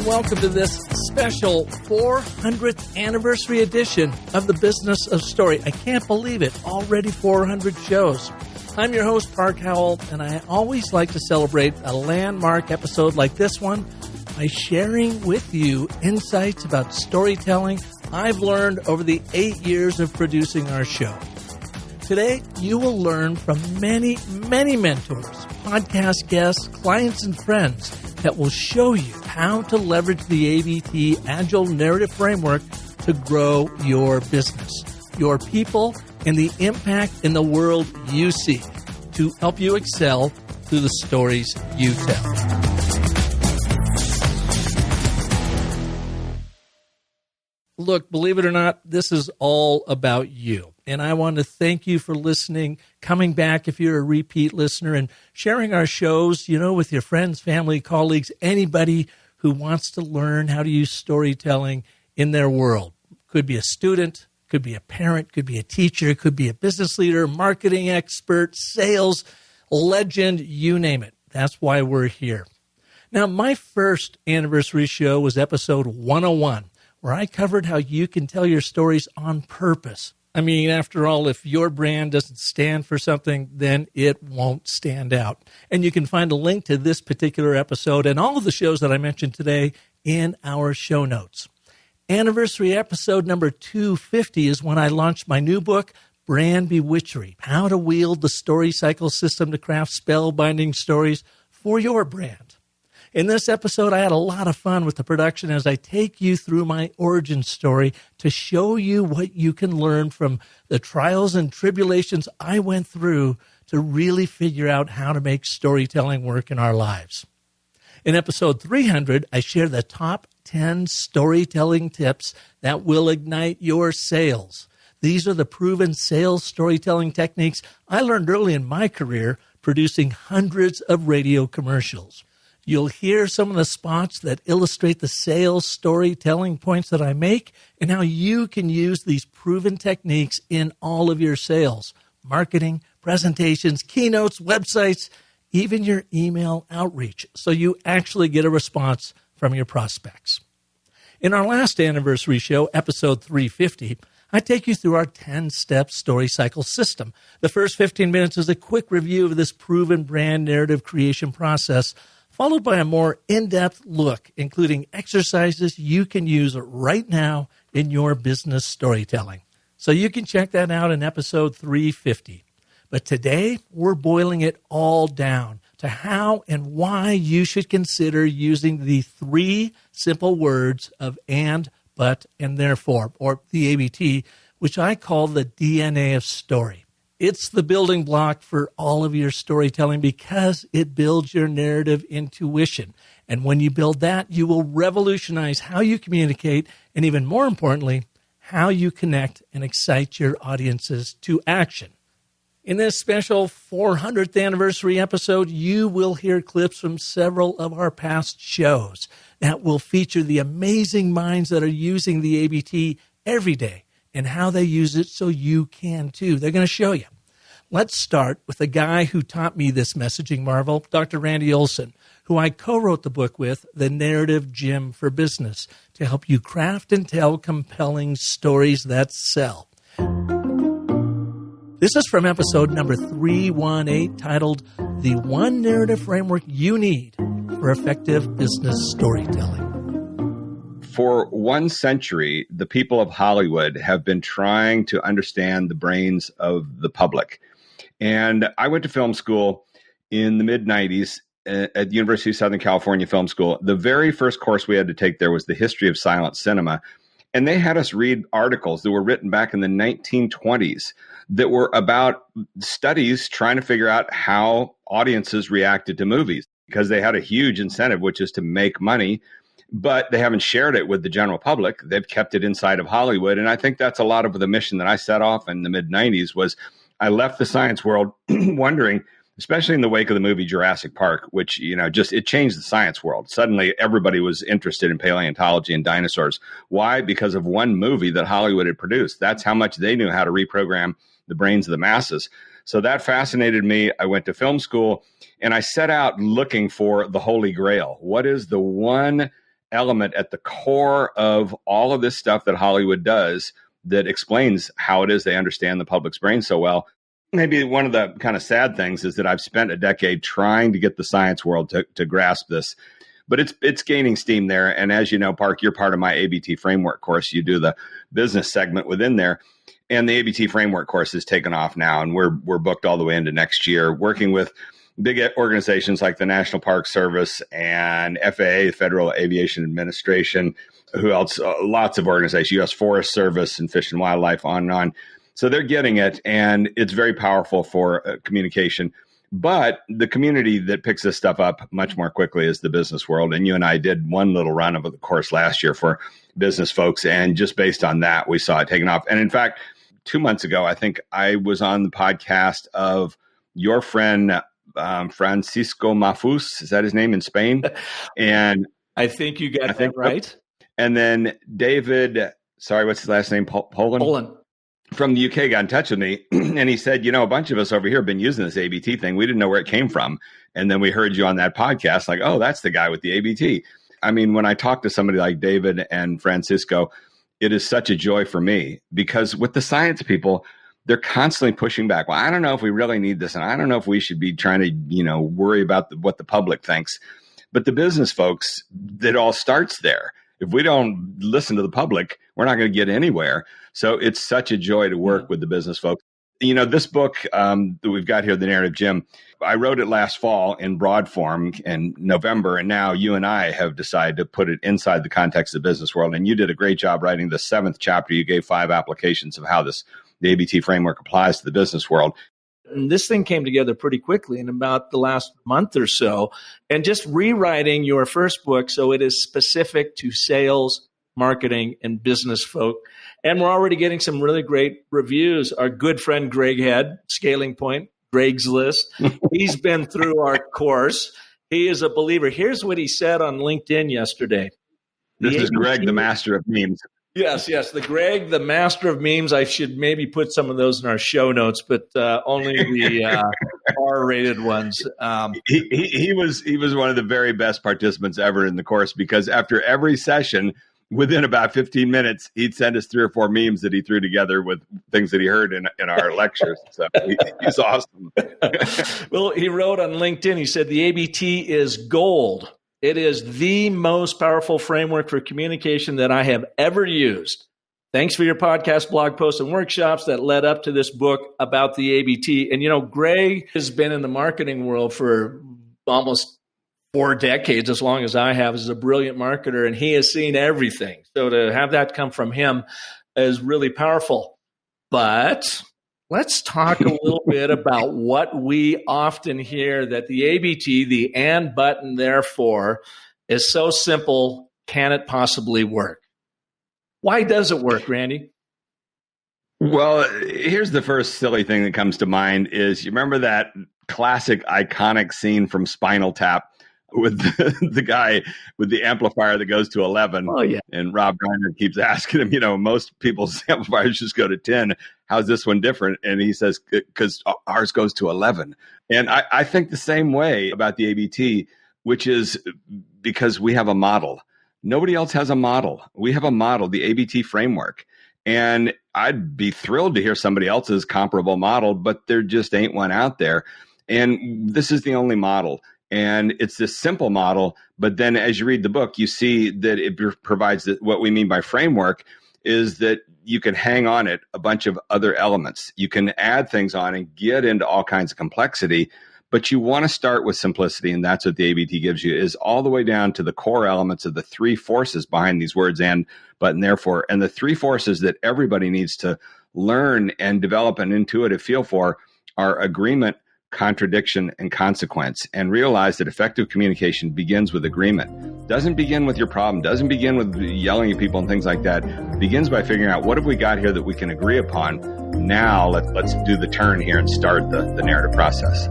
and welcome to this special 400th anniversary edition of the Business of Story. I can't believe it, already 400 shows. I'm your host, Park Howell, and I always like to celebrate a landmark episode like this one by sharing with you insights about storytelling I've learned over the 8 years of producing our show. Today, you will learn from many, many mentors, podcast guests, clients, and friends that will show you how to leverage the ABT Agile Narrative Framework to grow your business, your people, and the impact in the world you see to help you excel through the stories you tell. Look, believe it or not, this is all about you. And I want to thank you for listening, coming back if you're a repeat listener, and sharing our shows, with your friends, family, colleagues, anybody who wants to learn how to use storytelling in their world. Could be a student, could be a parent, could be a teacher, could be a business leader, marketing expert, sales, legend, you name it. That's why we're here. Now, my first anniversary show was episode 101. Where I covered how you can tell your stories on purpose. I mean, after all, if your brand doesn't stand for something, then it won't stand out. And you can find a link to this particular episode and all of the shows that I mentioned today in our show notes. Anniversary episode number 250 is when I launched my new book, Brand Bewitchery, How to Wield the Story Cycle System to Craft Spellbinding Stories for Your Brand. In this episode, I had a lot of fun with the production as I take you through my origin story to show you what you can learn from the trials and tribulations I went through to really figure out how to make storytelling work in our lives. In episode 300, I share the top 10 storytelling tips that will ignite your sales. These are the proven sales storytelling techniques I learned early in my career producing hundreds of radio commercials. You'll hear some of the spots that illustrate the sales storytelling points that I make and how you can use these proven techniques in all of your sales, marketing, presentations, keynotes, websites, even your email outreach, so you actually get a response from your prospects. In our last anniversary show, episode 350, I take you through our 10-step story cycle system. The first 15 minutes is a quick review of this proven brand narrative creation process, followed by a more in-depth look, including exercises you can use right now in your business storytelling. So you can check that out in episode 350. But today, we're boiling it all down to how and why you should consider using the 3 simple words of and, but, and therefore, or the ABT, which I call the DNA of story. It's the building block for all of your storytelling because it builds your narrative intuition. And when you build that, you will revolutionize how you communicate and, even more importantly, how you connect and excite your audiences to action. In this special 400th anniversary episode, you will hear clips from several of our past shows that will feature the amazing minds that are using the ABT every day and how they use it so you can too. They're going to show you. Let's start with the guy who taught me this messaging marvel, Dr. Randy Olson, who I co-wrote the book with, The Narrative Gym for Business, to help you craft and tell compelling stories that sell. This is from episode number 318, titled The One Narrative Framework You Need for Effective Business Storytelling. For 1 century, the people of Hollywood have been trying to understand the brains of the public. And I went to film school in the mid-90s at the University of Southern California Film School. The very first course we had to take there was the history of silent cinema. And they had us read articles that were written back in the 1920s that were about studies trying to figure out how audiences reacted to movies, because they had a huge incentive, which is to make money. But they haven't shared it with the general public. They've kept it inside of Hollywood. And I think that's a lot of the mission that I set off in the mid-90s was I left the science world wondering, especially in the wake of the movie Jurassic Park, which, it changed the science world. Suddenly, everybody was interested in paleontology and dinosaurs. Why? Because of one movie that Hollywood had produced. That's how much they knew how to reprogram the brains of the masses. So that fascinated me. I went to film school and I set out looking for the Holy Grail. What is the one element at the core of all of this stuff that Hollywood does that explains how it is they understand the public's brain so well. Maybe one of the kind of sad things is that I've spent a decade trying to get the science world to grasp this, but it's gaining steam there. And as you know, Park, you're part of my ABT framework course. You do the business segment within there. And the ABT framework course has taken off now, and we're booked all the way into next year, working with big organizations like the National Park Service and FAA, Federal Aviation Administration, who else? Lots of organizations, U.S. Forest Service and Fish and Wildlife, on and on. So they're getting it, and it's very powerful for communication. But the community that picks this stuff up much more quickly is the business world. And you and I did one little run of the course last year for business folks, and just based on that, we saw it taking off. And in fact, 2 months ago, I think I was on the podcast of your friend Francisco Mafus. Is that his name, in Spain? And I think you got that right. And then David, sorry, what's his last name? Poland. From the UK got in touch with me, and he said, a bunch of us over here have been using this ABT thing. We didn't know where it came from. And then we heard you on that podcast, like, oh, that's the guy with the ABT. I mean, when I talk to somebody like David and Francisco, it is such a joy for me, because with the science people, they're constantly pushing back. Well, I don't know if we really need this, and I don't know if we should be trying to, worry about what the public thinks. But the business folks, it all starts there. If we don't listen to the public, we're not going to get anywhere. So it's such a joy to work with the business folks. This book that we've got here, The Narrative Gym, I wrote it last fall in broad form in November, and now you and I have decided to put it inside the context of the business world. And you did a great job writing the 7th chapter. You gave 5 applications of how the ABT framework applies to the business world. And this thing came together pretty quickly in about the last month or so. And just rewriting your first book so it is specific to sales, marketing, and business folk. And we're already getting some really great reviews. Our good friend Greg Head, Scaling Point, Greg's List, he's been through our course. He is a believer. Here's what he said on LinkedIn yesterday. This is Greg, the master of memes. Yes. The Greg, the master of memes. I should maybe put some of those in our show notes, but only the R-rated ones. He was one of the very best participants ever in the course, because after every session, within about 15 minutes, he'd send us 3 or 4 memes that he threw together with things that he heard in our lectures. So he's awesome. Well, he wrote on LinkedIn, he said, the ABT is gold. It is the most powerful framework for communication that I have ever used. Thanks for your podcast, blog posts, and workshops that led up to this book about the ABT. And, Greg has been in the marketing world for almost 4 decades, as long as I have, as a brilliant marketer, and he has seen everything. So to have that come from him is really powerful. But let's talk a little bit about what we often hear, that the ABT, the and button, therefore, is so simple. Can it possibly work? Why does it work, Randy? Well, here's the first silly thing that comes to mind is, you remember that classic iconic scene from Spinal Tap with the guy with the amplifier that goes to 11. Oh, yeah. And Rob Reiner keeps asking him, most people's amplifiers just go to 10. How's this one different? And he says, because ours goes to 11. And I think the same way about the ABT, which is because we have a model. Nobody else has a model. We have a model, the ABT framework. And I'd be thrilled to hear somebody else's comparable model, but there just ain't one out there. And this is the only model. And it's this simple model, but then as you read the book, you see that it provides what we mean by framework is that you can hang on it a bunch of other elements. You can add things on and get into all kinds of complexity, but you want to start with simplicity, and that's what the ABT gives you, is all the way down to the core elements of the 3 forces behind these words, and, but, and therefore, and the 3 forces that everybody needs to learn and develop an intuitive feel for are agreement, contradiction, and consequence, and realize that effective communication begins with agreement. Doesn't begin with your problem, doesn't begin with yelling at people and things like that. It begins by figuring out, what have we got here that we can agree upon? Now let's do the turn here and start the narrative process.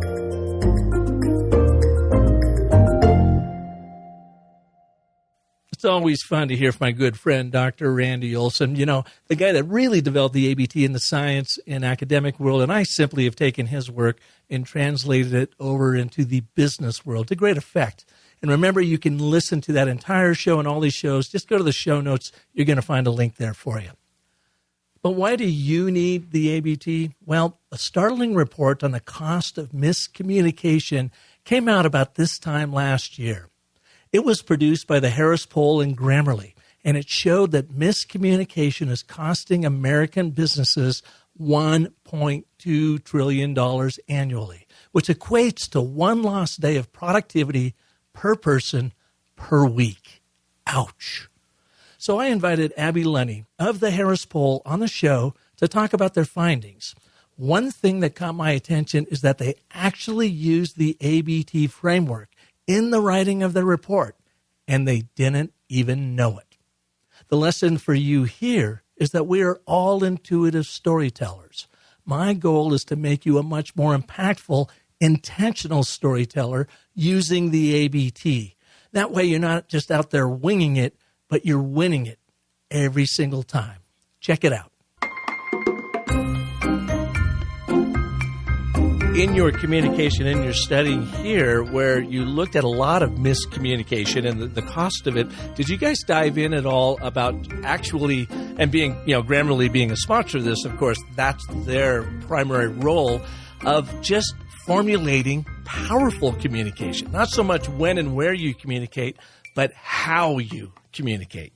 It's always fun to hear from my good friend, Dr. Randy Olson, the guy that really developed the ABT in the science and academic world. And I simply have taken his work and translated it over into the business world to great effect. And remember, you can listen to that entire show and all these shows. Just go to the show notes. You're going to find a link there for you. But why do you need the ABT? Well, a startling report on the cost of miscommunication came out about this time last year. It was produced by the Harris Poll and Grammarly, and it showed that miscommunication is costing American businesses $1.2 trillion annually, which equates to one lost day of productivity per person per week. Ouch. So I invited Abby Lunny of the Harris Poll on the show to talk about their findings. One thing that caught my attention is that they actually used the ABT framework in the writing of the report, and they didn't even know it. The lesson for you here is that we are all intuitive storytellers. My goal is to make you a much more impactful, intentional storyteller using the ABT. That way you're not just out there winging it, but you're winning it every single time. Check it out. In your communication, in your studying here, where you looked at a lot of miscommunication and the cost of it, did you guys dive in at all about actually, and being, Grammarly being a sponsor of this, of course, that's their primary role of just formulating powerful communication. Not so much when and where you communicate, but how you communicate.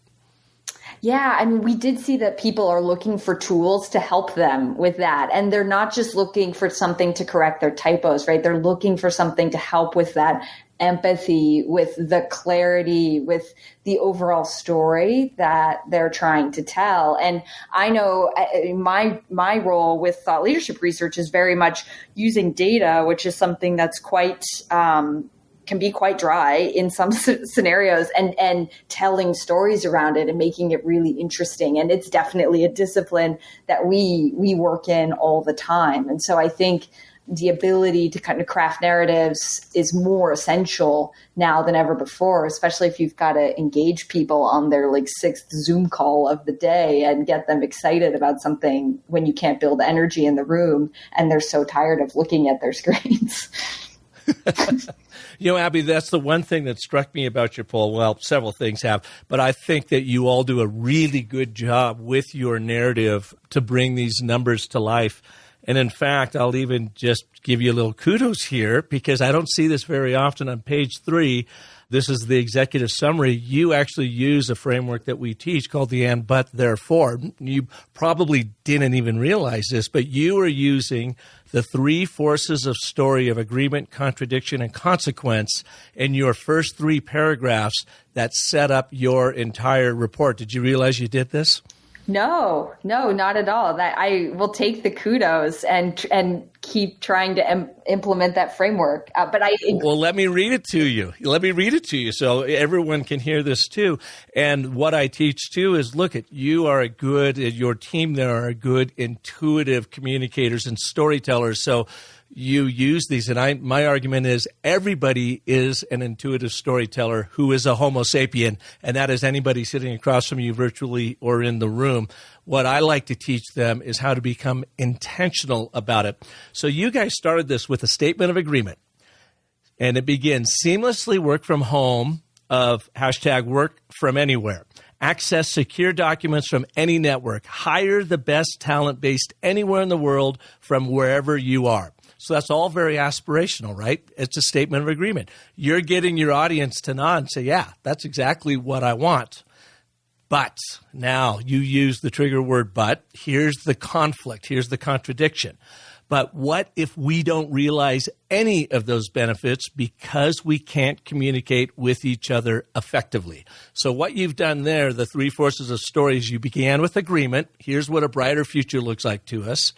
Yeah, I mean, we did see that people are looking for tools to help them with that. And they're not just looking for something to correct their typos, right? They're looking for something to help with that empathy, with the clarity, with the overall story that they're trying to tell. And I know my role with thought leadership research is very much using data, which is something that's quite can be quite dry in some scenarios, and telling stories around it and making it really interesting. And it's definitely a discipline that we work in all the time. And so I think the ability to kind of craft narratives is more essential now than ever before, especially if you've got to engage people on their sixth Zoom call of the day and get them excited about something when you can't build energy in the room and they're so tired of looking at their screens. Abby, that's the one thing that struck me about your poll. Well, several things have, but I think that you all do a really good job with your narrative to bring these numbers to life. And in fact, I'll even just give you a little kudos here because I don't see this very often. On page 3, this is the executive summary. You actually use a framework that we teach called the and, but, therefore. You probably didn't even realize this, but you are using the 3 forces of story of agreement, contradiction, and consequence in your first 3 paragraphs that set up your entire report. Did you realize you did this? No, not at all. That I will take the kudos and keep trying to implement that framework. Well, let me read it to you. So everyone can hear this too. And what I teach too is, look, your team there are good intuitive communicators and storytellers. So you use these, and my argument is everybody is an intuitive storyteller who is a Homo sapien, and that is anybody sitting across from you virtually or in the room. What I like to teach them is how to become intentional about it. So you guys started this with a statement of agreement, and it begins, seamlessly work from home of #work from anywhere. Access secure documents from any network. Hire the best talent based anywhere in the world from wherever you are. So that's all very aspirational, right? It's a statement of agreement. You're getting your audience to nod and say, yeah, that's exactly what I want. But now you use the trigger word but. Here's the conflict. Here's the contradiction. But what if we don't realize any of those benefits because we can't communicate with each other effectively? So what you've done there, the 3 forces of stories, you began with agreement. Here's what a brighter future looks like to us.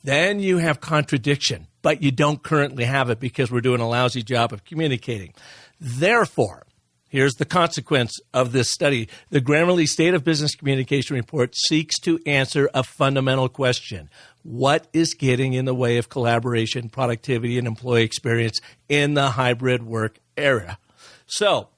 Then you have contradiction, but you don't currently have it because we're doing a lousy job of communicating. Therefore, here's the consequence of this study. The Grammarly State of Business Communication Report seeks to answer a fundamental question. What is getting in the way of collaboration, productivity, and employee experience in the hybrid work era? So,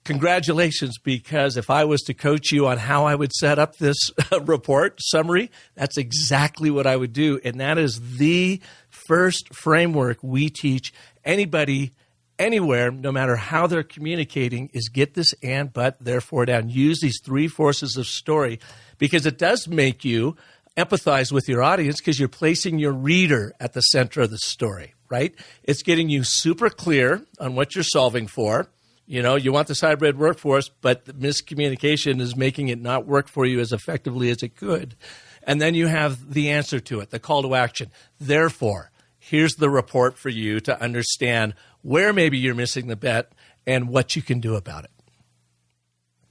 congratulations, because if I was to coach you on how I would set up this report summary, that's exactly what I would do. And that is the first framework we teach anybody anywhere, no matter how they're communicating, is get this and, but, therefore down. Use these three forces of story, because it does make you empathize with your audience, because you're placing your reader at the center of the story, right? It's getting you super clear on what you're solving for. You know, you want this hybrid workforce, but the miscommunication is making it not work for you as effectively as it could. And then you have the answer to it, the call to action. Therefore, here's the report for you to understand where maybe you're missing the bet and what you can do about it.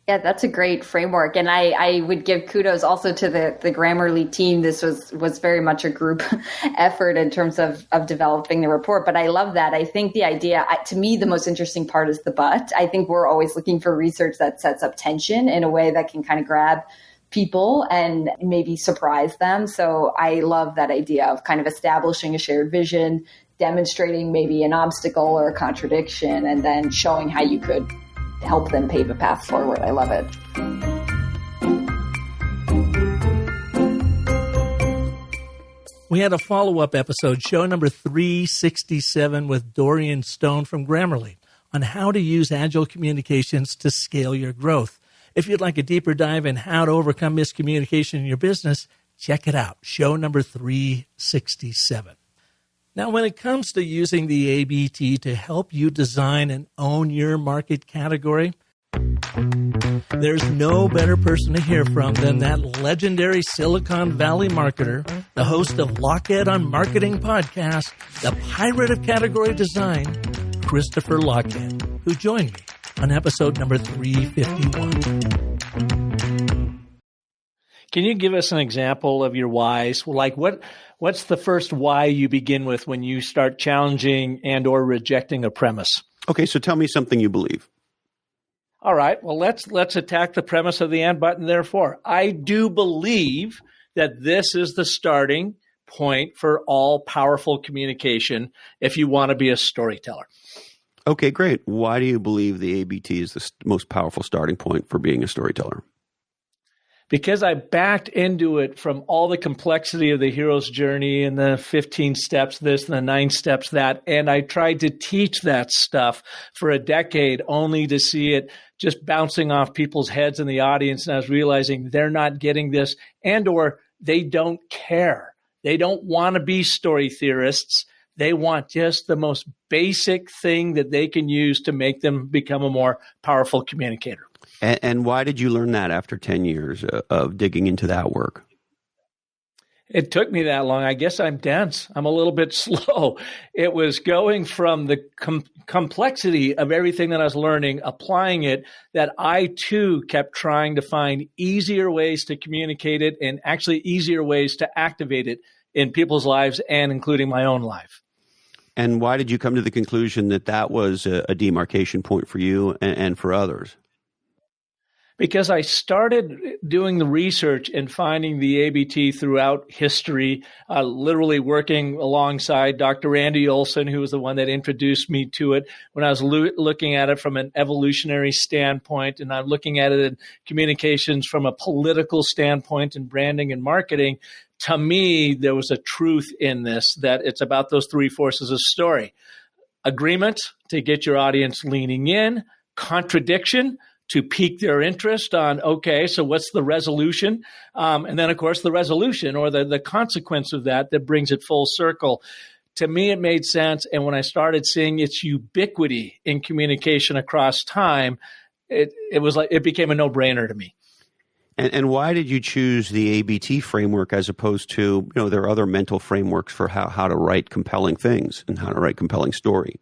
Yeah, that's a great framework. And I would give kudos also to the Grammarly team. This was very much a group effort in terms of developing the report. But I love that. I think the idea, to me, the most interesting part is the but. I think we're always looking for research that sets up tension in a way that can kind of grab people and maybe surprise them. So I love that idea of kind of establishing a shared vision, demonstrating maybe an obstacle or a contradiction, and then showing how you could help them pave a path forward. I love it. We had a follow-up episode, show number 367, with Dorian Stone from Grammarly on how to use Agile Communications to scale your growth. If you'd like a deeper dive in how to overcome miscommunication in your business, check it out, show number 367. Now, when it comes to using the ABT to help you design and own your market category, there's no better person to hear from than that legendary Silicon Valley marketer, the host of Lockhead on Marketing podcast, the pirate of category design, Christopher Lockhead, who joined me on episode number 351. Can you give us an example of your whys? Like what's the first why you begin with when you start challenging and or rejecting a premise? Okay, so tell me something you believe. All right, well, let's attack the premise of the and button, therefore. I do believe that this is the starting point for all powerful communication if you want to be a storyteller. Okay, great. Why do you believe the ABT is the most powerful starting point for being a storyteller? Because I backed into it from all the complexity of the hero's journey and the 15 steps this and the 9 steps that, and I tried to teach that stuff for a decade only to see it just bouncing off people's heads in the audience, and I was realizing they're not getting this and or they don't care. They don't want to be story theorists. They want just the most basic thing that they can use to make them become a more powerful communicator. And why did you learn that after 10 years of digging into that work? It took me that long. I guess I'm dense. I'm a little bit slow. It was going from the complexity of everything that I was learning, applying it, that I too kept trying to find easier ways to communicate it and actually easier ways to activate it in people's lives and including my own life. And why did you come to the conclusion that that was a demarcation point for you and for others? Because I started doing the research and finding the ABT throughout history, literally working alongside Dr. Randy Olson, who was the one that introduced me to it when I was looking at it from an evolutionary standpoint, and I'm looking at it in communications from a political standpoint in branding and marketing. To me, there was a truth in this, that it's about those three forces of story. Agreement, to get your audience leaning in. Contradiction, to pique their interest on, okay, so what's the resolution? And then, of course, the resolution or the consequence of that brings it full circle. To me, it made sense. And when I started seeing its ubiquity in communication across time, it was like it became a no-brainer to me. And why did you choose the ABT framework as opposed to, there are other mental frameworks for how to write compelling things and how to write compelling story?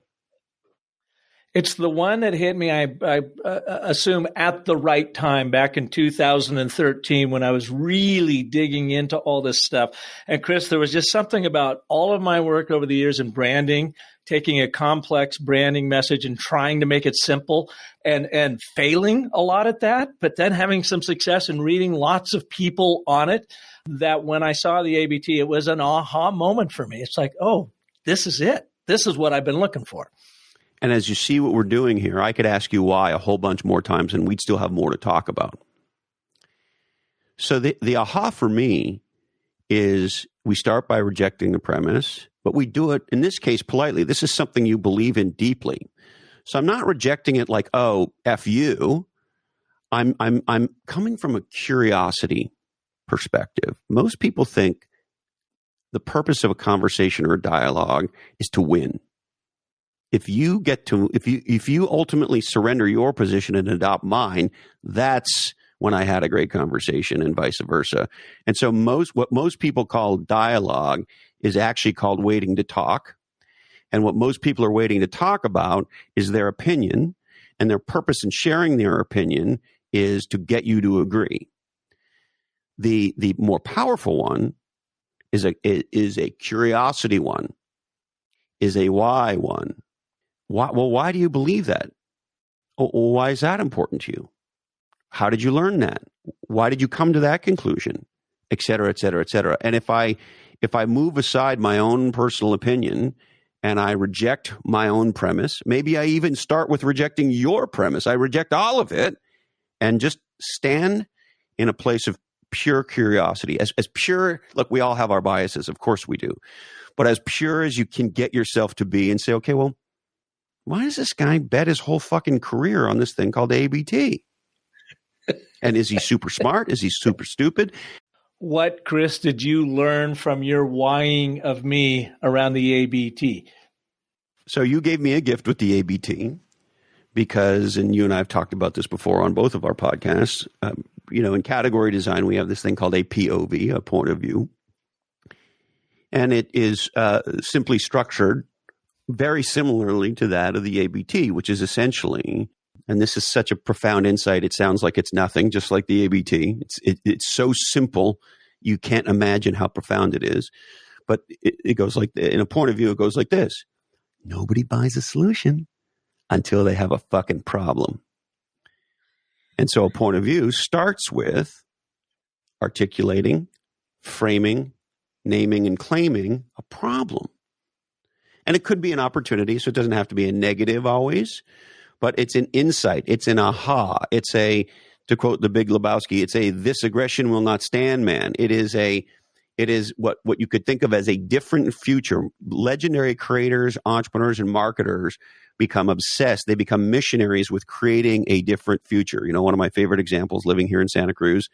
It's the one that hit me, I assume, at the right time back in 2013 when I was really digging into all this stuff. And Chris, there was just something about all of my work over the years in branding, taking a complex branding message and trying to make it simple and failing a lot at that, but then having some success and reading lots of people on it, that when I saw the ABT, it was an aha moment for me. It's like, oh, this is it. This is what I've been looking for. And as you see what we're doing here, I could ask you why a whole bunch more times and we'd still have more to talk about. So the aha for me is we start by rejecting the premise. but we do it, in this case, politely. This is something you believe in deeply. So I'm not rejecting it like, oh, F you. I'm coming from a curiosity perspective. Most people think the purpose of a conversation or a dialogue is to win. If you ultimately surrender your position and adopt mine, that's when I had a great conversation, and vice versa. And so what most people call dialogue is actually called waiting to talk. And what most people are waiting to talk about is their opinion, and their purpose in sharing their opinion is to get you to agree. The more powerful one is a curiosity one, is a why one. Why do you believe that? Why is that important to you? How did you learn that? Why did you come to that conclusion? Et cetera, et cetera, et cetera. And if I move aside my own personal opinion and I reject my own premise, maybe I even start with rejecting your premise. I reject all of it and just stand in a place of pure curiosity. As pure, look, we all have our biases. Of course we do. But as pure as you can get yourself to be and say, okay, well, why does this guy bet his whole fucking career on this thing called ABT? And is he super smart? Is he super stupid? What, Chris, did you learn from your whying of me around the ABT? So you gave me a gift with the ABT because, and you and I have talked about this before on both of our podcasts, in category design, we have this thing called a POV, a point of view. And it is simply structured very similarly to that of the ABT, which is essentially, and this is such a profound insight, it sounds like it's nothing, just like the ABT. It's so simple, you can't imagine how profound it is. But it goes like, in a point of view, it goes like this. Nobody buys a solution until they have a fucking problem. And so a point of view starts with articulating, framing, naming, and claiming a problem. And it could be an opportunity, so it doesn't have to be a negative always, but it's an insight. It's an aha. It's to quote the Big Lebowski, it's this aggression will not stand, man. It is what you could think of as a different future. Legendary creators, entrepreneurs, and marketers become obsessed. They become missionaries with creating a different future. One of my favorite examples, living here in Santa Cruz,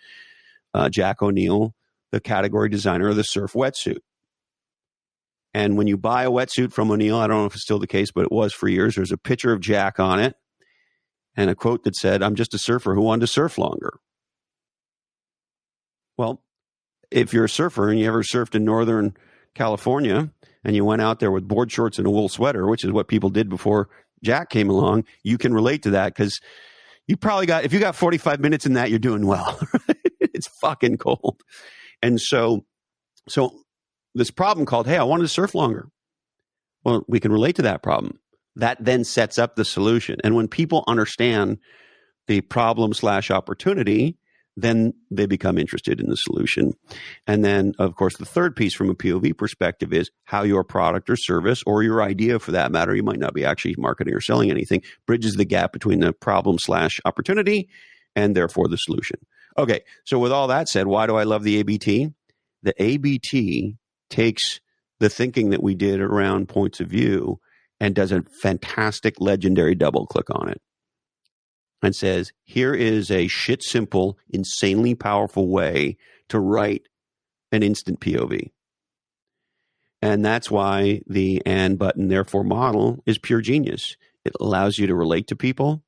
Jack O'Neill, the category designer of the surf wetsuit. And when you buy a wetsuit from O'Neill, I don't know if it's still the case, but it was for years, there's a picture of Jack on it and a quote that said, "I'm just a surfer who wanted to surf longer." Well, if you're a surfer and you ever surfed in Northern California and you went out there with board shorts and a wool sweater, which is what people did before Jack came along, you can relate to that because you probably if you got 45 minutes in that, you're doing well. It's fucking cold. And so this problem called, hey, I wanted to surf longer. Well, we can relate to that problem. That then sets up the solution. And when people understand the problem/opportunity, then they become interested in the solution. And then, of course, the third piece from a POV perspective is how your product or service, or your idea for that matter, you might not be actually marketing or selling anything, bridges the gap between the problem/opportunity and therefore the solution. Okay, so with all that said, why do I love the ABT? The ABT takes the thinking that we did around points of view and does a fantastic, legendary double click on it and says, here is a shit simple, insanely powerful way to write an instant POV. And that's why the and, but, and therefore model is pure genius. It allows you to relate to people.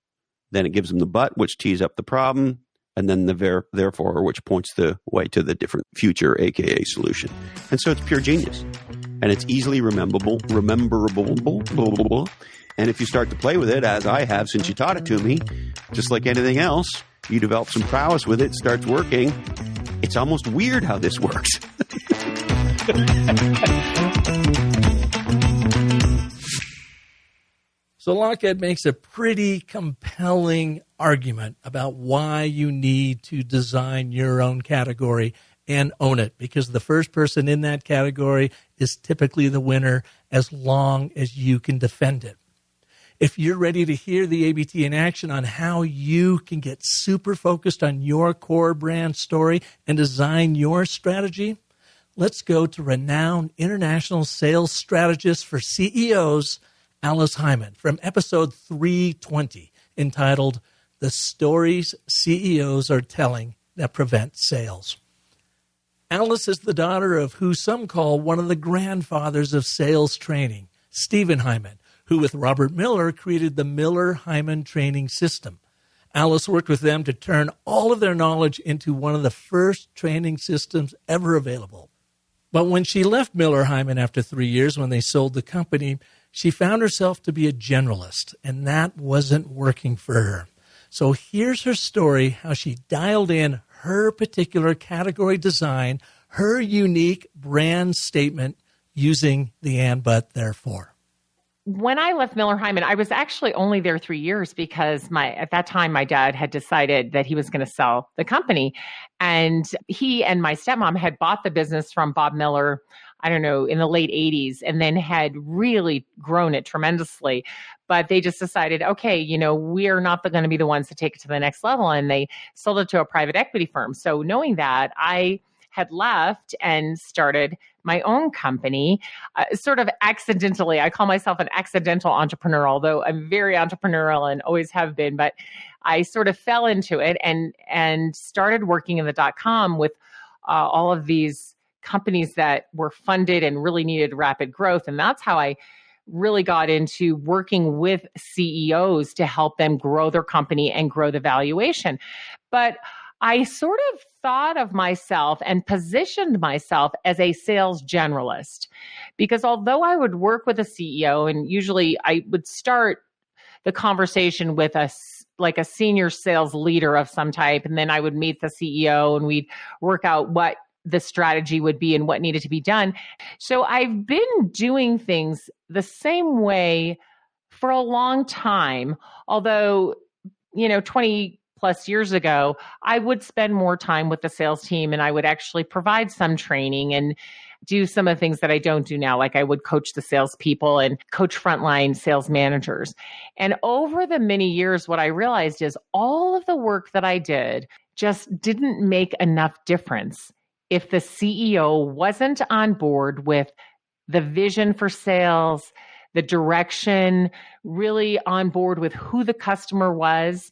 Then it gives them the but, which tees up the problem. And then the therefore, which points the way to the different future, aka solution. And so it's pure genius. And it's easily rememberable. And if you start to play with it, as I have since you taught it to me, just like anything else, you develop some prowess with it, starts working. It's almost weird how this works. So Lockheed makes a pretty compelling argument about why you need to design your own category and own it, because the first person in that category is typically the winner as long as you can defend it. If you're ready to hear the ABT in action on how you can get super focused on your core brand story and design your strategy, let's go to renowned international sales strategist for CEOs, Alice Hyman, from episode 320, entitled The Stories CEOs Are Telling That Prevent Sales. Alice is the daughter of who some call one of the grandfathers of sales training, Stephen Hyman, who with Robert Miller created the Miller-Hyman training system. Alice worked with them to turn all of their knowledge into one of the first training systems ever available. But when she left Miller-Hyman after 3 years when they sold the company, she found herself to be a generalist, and that wasn't working for her. So here's her story, how she dialed in her particular category design, her unique brand statement using the and, but, therefore. When I left Miller-Hyman, I was actually only there 3 years because at that time, my dad had decided that he was going to sell the company. And he and my stepmom had bought the business from Bob Miller, I don't know, in the late 80s, and then had really grown it tremendously. But they just decided, okay, we're not going to be the ones to take it to the next level. And they sold it to a private equity firm. So knowing that, I had left and started my own company, sort of accidentally. I call myself an accidental entrepreneur, although I'm very entrepreneurial and always have been. But I sort of fell into it and started working in the .com with all of these companies that were funded and really needed rapid growth. And that's how I really got into working with CEOs to help them grow their company and grow the valuation. But I sort of thought of myself and positioned myself as a sales generalist, because although I would work with a CEO, and usually I would start the conversation with a senior sales leader of some type, and then I would meet the CEO and we'd work out what the strategy would be and what needed to be done. So I've been doing things the same way for a long time, although, 20 plus years ago, I would spend more time with the sales team and I would actually provide some training and do some of the things that I don't do now. Like I would coach the salespeople and coach frontline sales managers. And over the many years, what I realized is all of the work that I did just didn't make enough difference if the CEO wasn't on board with the vision for sales, the direction, really on board with who the customer was,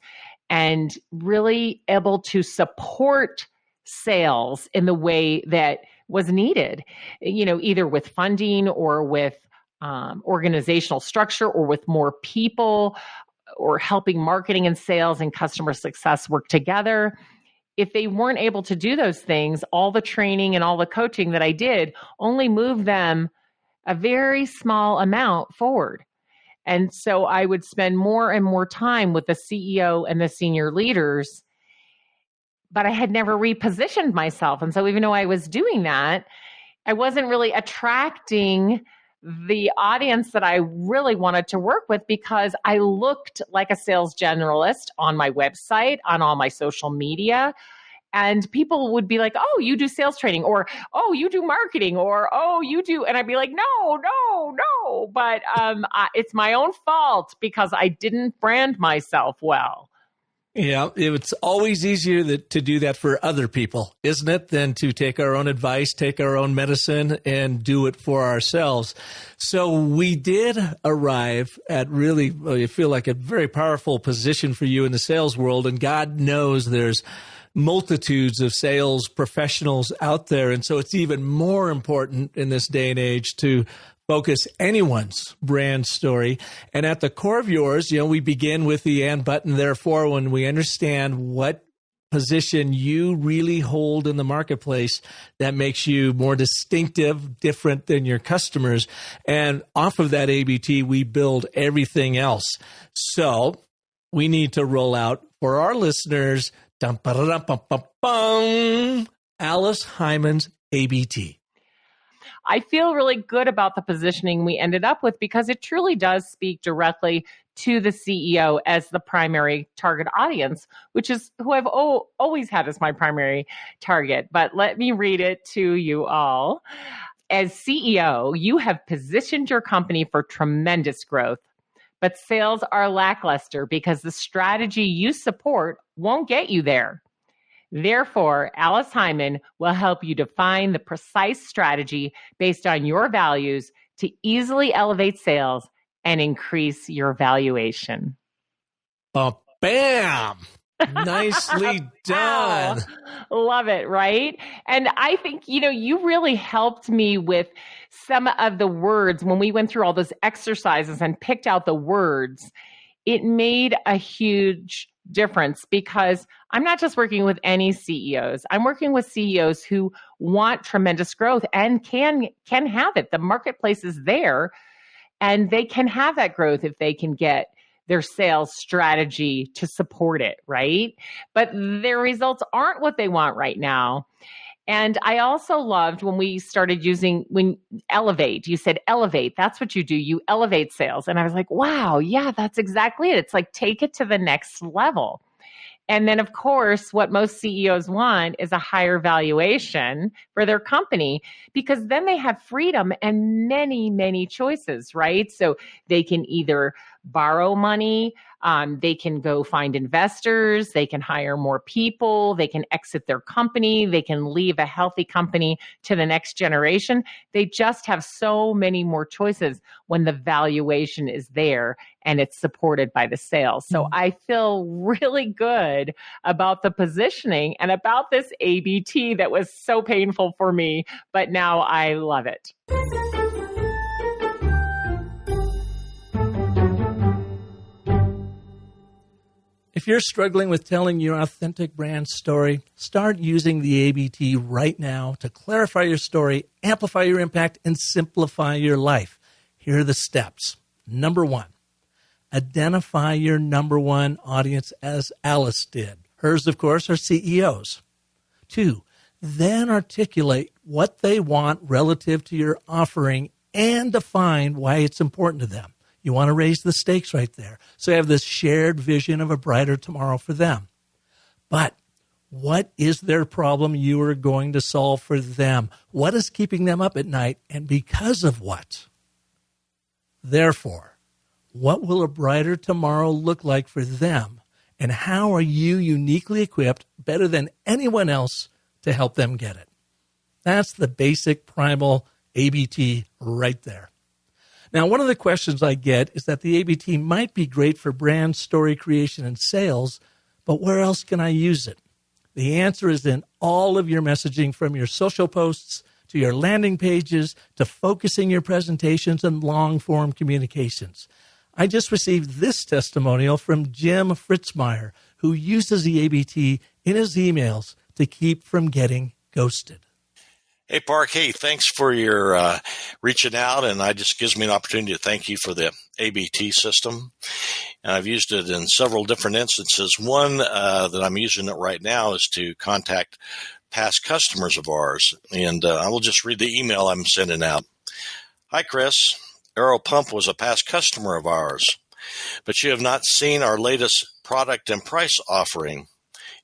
and really able to support sales in the way that was needed, either with funding or with organizational structure or with more people or helping marketing and sales and customer success work together. If they weren't able to do those things, all the training and all the coaching that I did only moved them a very small amount forward. And so I would spend more and more time with the CEO and the senior leaders, but I had never repositioned myself. And so even though I was doing that, I wasn't really attracting the audience that I really wanted to work with because I looked like a sales generalist on my website, on all my social media. And people would be like, oh, you do sales training, or, oh, you do marketing, or, oh, you do. And I'd be like, no. But it's my own fault because I didn't brand myself well. Yeah, it's always easier to do that for other people, isn't it, than to take our own advice, take our own medicine, and do it for ourselves. So we did arrive at really, I feel like, a very powerful position for you in the sales world. And God knows there's multitudes of sales professionals out there. And so it's even more important in this day and age to focus anyone's brand story. And at the core of yours, we begin with the and button. Therefore, when we understand what position you really hold in the marketplace that makes you more distinctive, different than your customers. And off of that ABT, we build everything else. So we need to roll out for our listeners, Alice Hyman's ABT. I feel really good about the positioning we ended up with because it truly does speak directly to the CEO as the primary target audience, which is who I've always had as my primary target. But let me read it to you all. As CEO, you have positioned your company for tremendous growth, but sales are lackluster because the strategy you support won't get you there. Therefore, Alice Hyman will help you define the precise strategy based on your values to easily elevate sales and increase your valuation. Bam! Nicely done. Wow. Love it, right? And I think, you really helped me with some of the words when we went through all those exercises and picked out the words. It made a huge difference because I'm not just working with any CEOs. I'm working with CEOs who want tremendous growth and can have it. The marketplace is there and they can have that growth if they can get their sales strategy to support it, right? But their results aren't what they want right now. And I also loved when we started when elevate, you said elevate, that's what you do. You elevate sales. And I was like, wow, yeah, that's exactly it. It's like, take it to the next level. And then, of course, what most CEOs want is a higher valuation for their company because then they have freedom and many, many choices, right? So they can either borrow money, they can go find investors, they can hire more people, they can exit their company, they can leave a healthy company to the next generation. They just have so many more choices when the valuation is there and it's supported by the sales. So I feel really good about the positioning and about this ABT that was so painful for me, but now I love it. If you're struggling with telling your authentic brand story, start using the ABT right now to clarify your story, amplify your impact, and simplify your life. Here are the steps. Number 1, identify your number one audience as Alice did. Hers, of course, are CEOs. 2, then articulate what they want relative to your offering and define why it's important to them. You want to raise the stakes right there. So you have this shared vision of a brighter tomorrow for them. But what is their problem you are going to solve for them? What is keeping them up at night, and because of what? Therefore, what will a brighter tomorrow look like for them, and how are you uniquely equipped, better than anyone else, to help them get it? That's the basic primal ABT right there. Now, one of the questions I get is that the ABT might be great for brand story creation and sales, but where else can I use it? The answer is in all of your messaging, from your social posts to your landing pages to focusing your presentations and long-form communications. I just received this testimonial from Jim Fritzmeyer, who uses the ABT in his emails to keep from getting ghosted. Hey, Park. Hey, thanks for your reaching out, and it just gives me an opportunity to thank you for the ABT system. And I've used it in several different instances. One that I'm using it right now is to contact past customers of ours, and I will just read the email I'm sending out. Hi, Chris. Aero Pump was a past customer of ours, but you have not seen our latest product and price offering.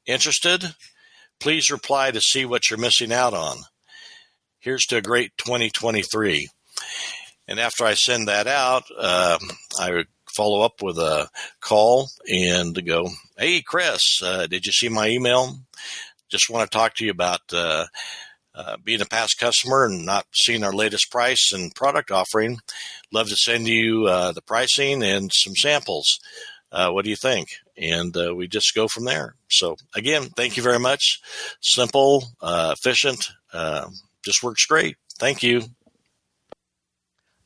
Interested? Please reply to see what you're missing out on. Here's to a great 2023. And after I send that out, I would follow up with a call and go, hey, Chris, did you see my email? Just want to talk to you about being a past customer and not seeing our latest price and product offering. Love to send you the pricing and some samples. What do you think? And we just go from there. So, again, thank you very much. Simple, efficient, just works great. Thank you.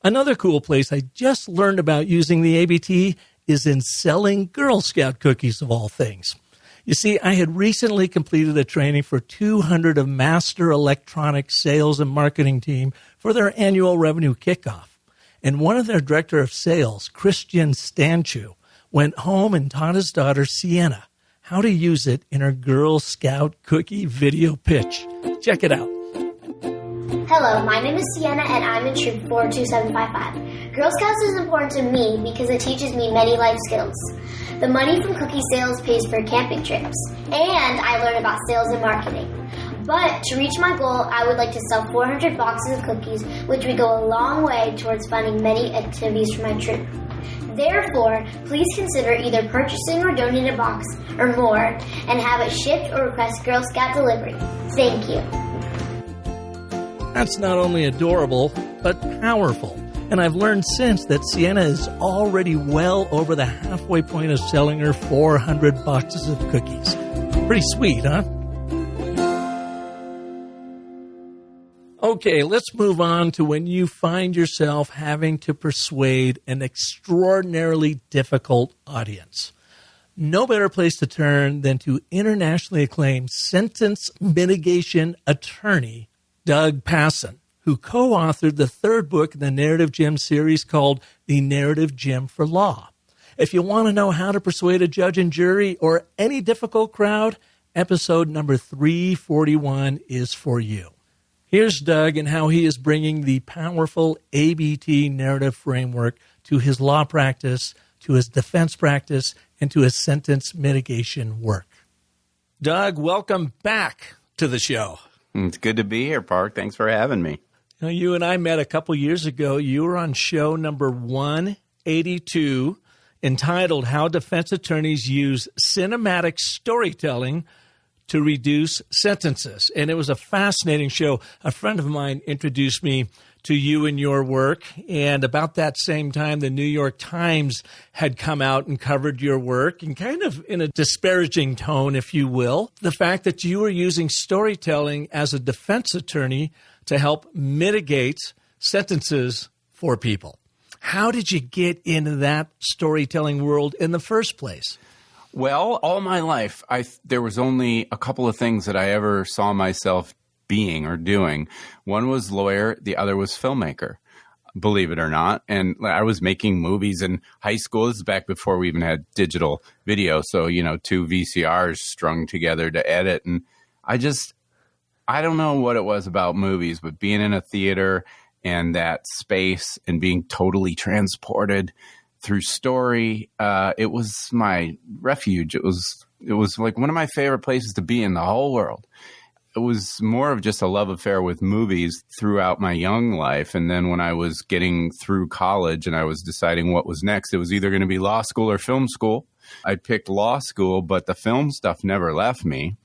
Another cool place I just learned about using the ABT is in selling Girl Scout cookies, of all things. You see, I had recently completed a training for 200 of Master Electronic Sales and Marketing team for their annual revenue kickoff. And one of their director of sales, Christian Stanchu, went home and taught his daughter, Sienna, how to use it in her Girl Scout cookie video pitch. Check it out. Hello, my name is Sienna and I'm in Troop 42755. Girl Scouts is important to me because it teaches me many life skills. The money from cookie sales pays for camping trips, and I learn about sales and marketing. But to reach my goal, I would like to sell 400 boxes of cookies, which would go a long way towards funding many activities for my troop. Therefore, please consider either purchasing or donating a box or more and have it shipped or request Girl Scout delivery. Thank you. That's not only adorable, but powerful. And I've learned since that Sienna is already well over the halfway point of selling her 400 boxes of cookies. Pretty sweet, huh? Okay, let's move on to when you find yourself having to persuade an extraordinarily difficult audience. No better place to turn than to internationally acclaimed sentence mitigation attorney Doug Passon, who co-authored the third book in the Narrative Gem series called The Narrative Gem for Law. If you want to know how to persuade a judge and jury or any difficult crowd, episode number 341 is for you. Here's Doug and how he is bringing the powerful ABT narrative framework to his law practice, to his defense practice, and to his sentence mitigation work. Doug, welcome back to the show. It's good to be here, Park. Thanks for having me. You and I met a couple years ago. You were on show number 182, entitled How Defense Attorneys Use Cinematic Storytelling to Reduce Sentences. And it was a fascinating show. A friend of mine introduced me to you and your work. And about that same time, the New York Times had come out and covered your work, and kind of in a disparaging tone, if you will, the fact that you were using storytelling as a defense attorney to help mitigate sentences for people. How did you get into that storytelling world in the first place? Well, all my life, there was only a couple of things that I ever saw myself being or doing. One was lawyer, the other was filmmaker, believe it or not. And I was making movies in high school. This is back before we even had digital video. So, 2 VCRs strung together to edit. And I don't know what it was about movies, but being in a theater and that space and being totally transported through story, it was my refuge. It was like one of my favorite places to be in the whole world. It was more of just a love affair with movies throughout my young life. And then when I was getting through college and I was deciding what was next, it was either going to be law school or film school. I picked law school, but the film stuff never left me.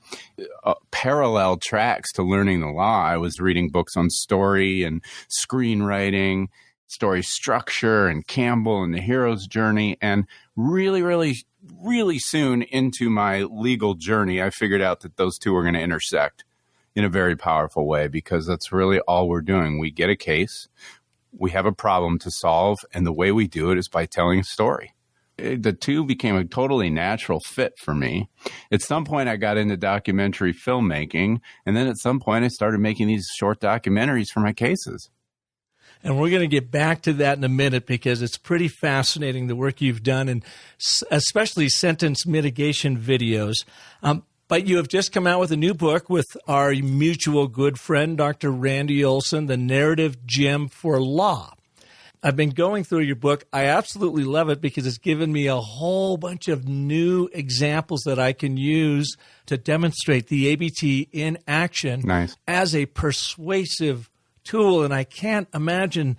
Parallel tracks to learning the law. I was reading books on story and screenwriting, story structure, and Campbell and the hero's journey. And really, really, really soon into my legal journey, I figured out that those two were going to intersect in a very powerful way, because that's really all we're doing. We get a case, we have a problem to solve, and the way we do it is by telling a story. The two became a totally natural fit for me. At some point, I got into documentary filmmaking, and then at some point, I started making these short documentaries for my cases. And we're going to get back to that in a minute, because it's pretty fascinating, the work you've done, and especially sentence mitigation videos. But you have just come out with a new book with our mutual good friend, Dr. Randy Olson, The Narrative Gem for Law. I've been going through your book. I absolutely love it because it's given me a whole bunch of new examples that I can use to demonstrate the ABT in action as a persuasive tool. And I can't imagine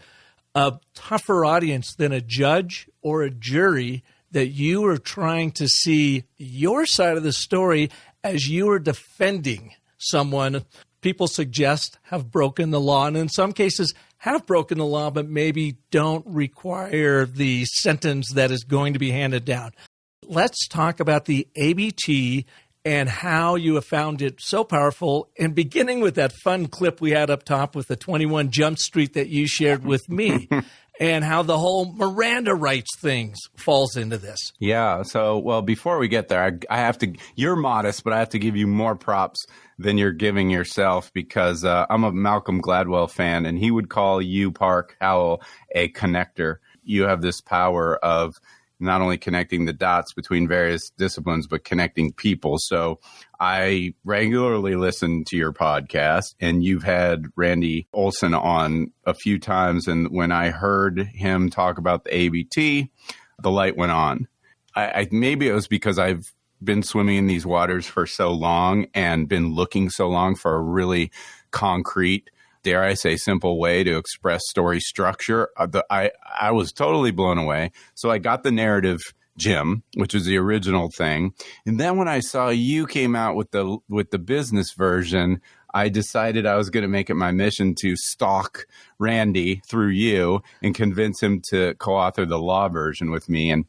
a tougher audience than a judge or a jury that you are trying to see your side of the story as you are defending someone people suggest have broken the law, and in some cases have broken the law, but maybe don't require the sentence that is going to be handed down. Let's talk about the ABT and how you have found it so powerful, and beginning with that fun clip we had up top with the 21 Jump Street that you shared with me, and how the whole Miranda rights things falls into this. Yeah. So, well, before we get there, I have to, you're modest, but I have to give you more props than you're giving yourself, because I'm a Malcolm Gladwell fan, and he would call you, Park Howell, a connector. You have this power of not only connecting the dots between various disciplines, but connecting people. So I regularly listen to your podcast, and you've had Randy Olson on a few times. And when I heard him talk about the ABT, the light went on. Maybe it was because I've been swimming in these waters for so long and been looking so long for a really concrete dare I say, simple way to express story structure, I was totally blown away. So I got the narrative Jim, which was the original thing. And then when I saw you came out with the business version, I decided I was going to make it my mission to stalk Randy through you and convince him to co-author the law version with me. And